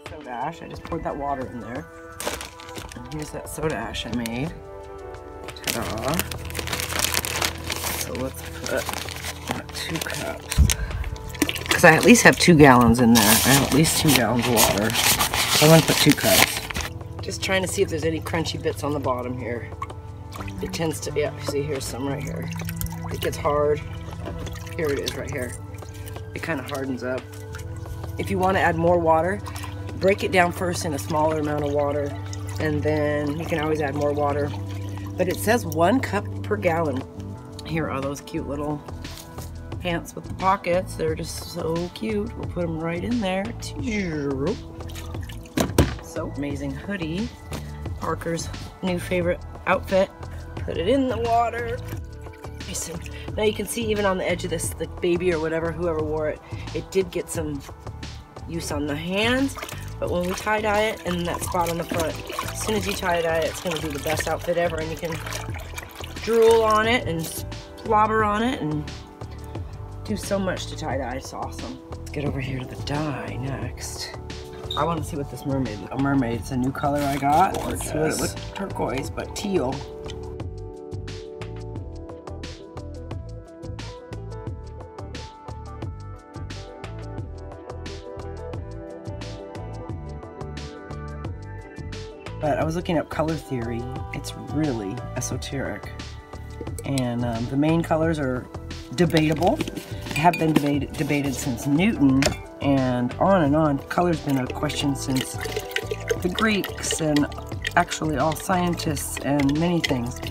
Soda ash, I just poured that water in there. And here's that soda ash I made. Ta-da. So let's put 2 cups. Because I at least have 2 gallons in there. I have at least 2 gallons of water. So I'm going to put 2 cups. Just trying to see if there's any crunchy bits on the bottom here. It tends to, yeah, see here's some right here. It gets hard. Here it is right here. It kind of hardens up. If you want to add more water, break it down first in a smaller amount of water, and then you can always add more water. But it says 1 cup per gallon. Here are those cute little pants with the pockets. They're just so cute. We'll put them right in there. So amazing hoodie. Parker's new favorite outfit. Put it in the water. Now you can see even on the edge of this, the baby or whatever, whoever wore it, it did get some use on the hands. But when we tie-dye it, and that spot on the front, as soon as you tie-dye it, it's going to be the best outfit ever. And you can drool on it and slobber on it and do so much to tie-dye. It's awesome. Let's get over here to the dye next. I want to see what this mermaid looks like. A mermaid, it's a new color I got. It's supposed to look turquoise, but teal. But I was looking up color theory. It's really esoteric. And the main colors are debatable. Have been debated since Newton, and on. Color's been a question since the Greeks, and actually all scientists and many things.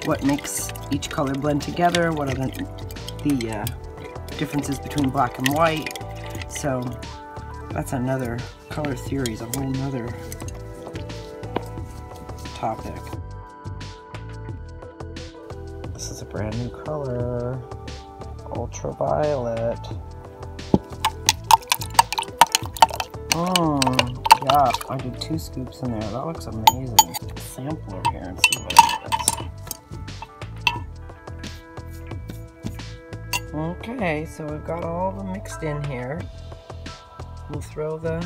What makes each color blend together? What are the differences between black and white? So that's another, color theory is a whole nother topic. This is a brand new color, ultraviolet. Yeah, I did 2 scoops in there. That looks amazing. Sampler here and see what it is. Okay, so we've got all of them mixed in here. We'll throw the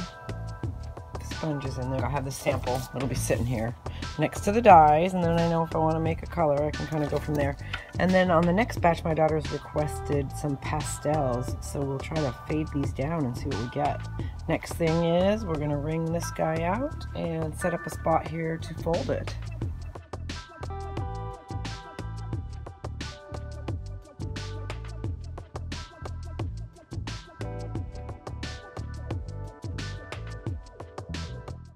sponges in there. I'll have the sample. It'll be sitting here next to the dyes, and then I know if I want to make a color, I can kind of go from there. And then on the next batch, my daughter's requested some pastels, so we'll try to fade these down and see what we get. Next thing is we're going to wring this guy out and set up a spot here to fold it.